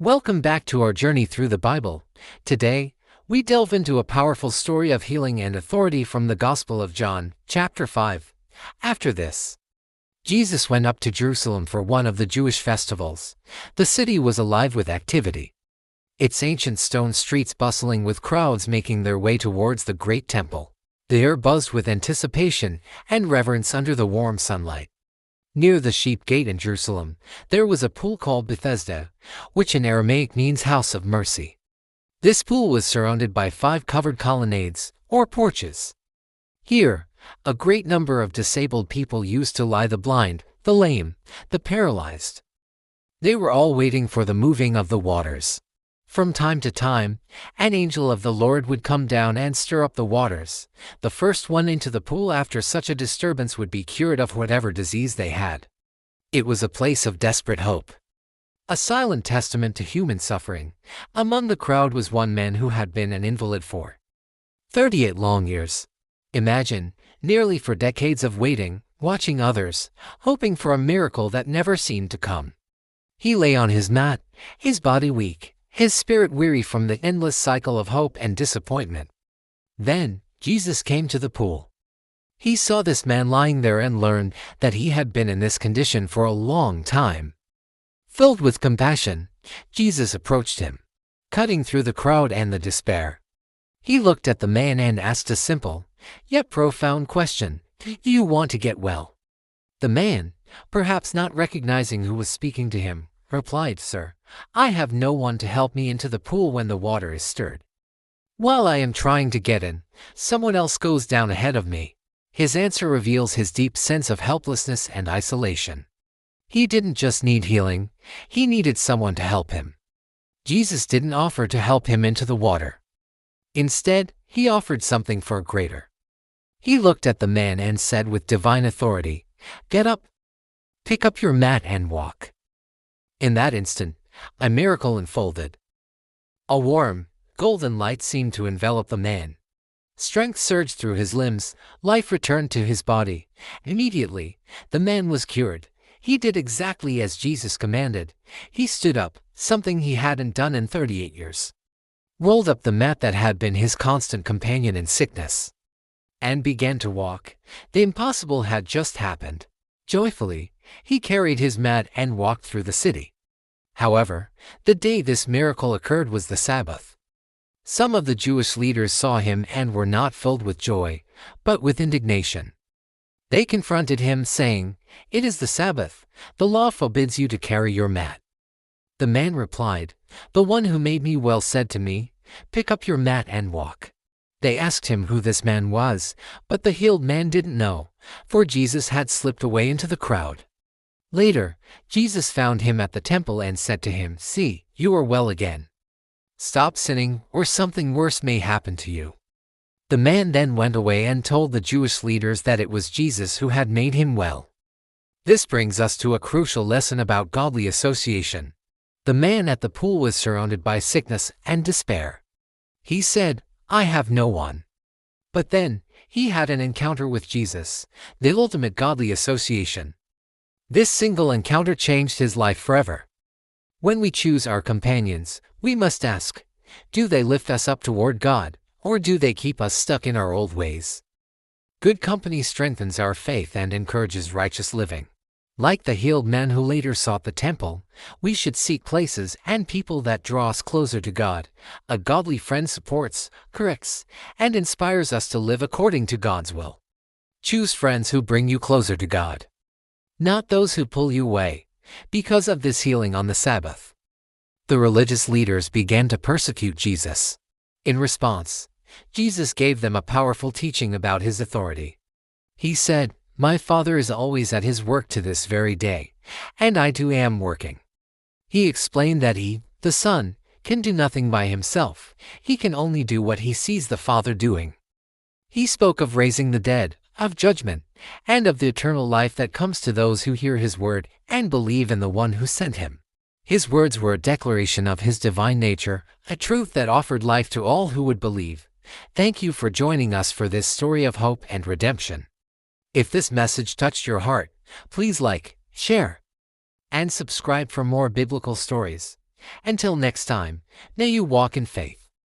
Welcome back to our journey through the Bible. Today, we delve into a powerful story of healing and authority from the Gospel of John, chapter 5. After this, Jesus went up to Jerusalem for one of the Jewish festivals. The city was alive with activity, its ancient stone streets bustling with crowds making their way towards the great temple. The air buzzed with anticipation and reverence under the warm sunlight. Near the Sheep Gate in Jerusalem, there was a pool called Bethesda, which in Aramaic means house of mercy. This pool was surrounded by 5 covered colonnades, or porches. Here, a great number of disabled people used to lie: the blind, the lame, the paralyzed. They were all waiting for the moving of the waters. From time to time, an angel of the Lord would come down and stir up the waters. The first one into the pool after such a disturbance would be cured of whatever disease they had. It was a place of desperate hope, a silent testament to human suffering. Among the crowd was one man who had been an invalid for 38 long years. Imagine, nearly for decades of waiting, watching others, hoping for a miracle that never seemed to come. He lay on his mat, his body weak, his spirit weary from the endless cycle of hope and disappointment. Then, Jesus came to the pool. He saw this man lying there and learned that he had been in this condition for a long time. Filled with compassion, Jesus approached him, cutting through the crowd and the despair. He looked at the man and asked a simple, yet profound question: "Do you want to get well?" The man, perhaps not recognizing who was speaking to him, replied, "Sir, I have no one to help me into the pool when the water is stirred. While I am trying to get in, someone else goes down ahead of me." His answer reveals his deep sense of helplessness and isolation. He didn't just need healing, he needed someone to help him. Jesus didn't offer to help him into the water. Instead, he offered something far greater. He looked at the man and said with divine authority, "Get up, pick up your mat and walk." In that instant, a miracle unfolded. A warm, golden light seemed to envelop the man. Strength surged through his limbs, life returned to his body. Immediately, the man was cured. He did exactly as Jesus commanded. He stood up, something he hadn't done in 38 years. Rolled up the mat that had been his constant companion in sickness, and began to walk. The impossible had just happened. Joyfully, he carried his mat and walked through the city. However, the day this miracle occurred was the Sabbath. Some of the Jewish leaders saw him and were not filled with joy, but with indignation. They confronted him, saying, "It is the Sabbath. The law forbids you to carry your mat." The man replied, "The one who made me well said to me, 'Pick up your mat and walk.'" They asked him who this man was, but the healed man didn't know, for Jesus had slipped away into the crowd. Later, Jesus found him at the temple and said to him, "See, you are well again. Stop sinning, or something worse may happen to you." The man then went away and told the Jewish leaders that it was Jesus who had made him well. This brings us to a crucial lesson about godly association. The man at the pool was surrounded by sickness and despair. He said, "I have no one." But then, he had an encounter with Jesus, the ultimate godly association. This single encounter changed his life forever. When we choose our companions, we must ask, do they lift us up toward God, or do they keep us stuck in our old ways? Good company strengthens our faith and encourages righteous living. Like the healed man who later sought the temple, we should seek places and people that draw us closer to God. A godly friend supports, corrects, and inspires us to live according to God's will. Choose friends who bring you closer to God, not those who pull you away. Because of this healing on the Sabbath, the religious leaders began to persecute Jesus. In response, Jesus gave them a powerful teaching about his authority. He said, "My Father is always at his work to this very day, and I too am working." He explained that he, the Son, can do nothing by himself. He can only do what he sees the Father doing. He spoke of raising the dead, of judgment, and of the eternal life that comes to those who hear his word and believe in the one who sent him. His words were a declaration of his divine nature, a truth that offered life to all who would believe. Thank you for joining us for this story of hope and redemption. If this message touched your heart, please like, share, and subscribe for more biblical stories. Until next time, may you walk in faith.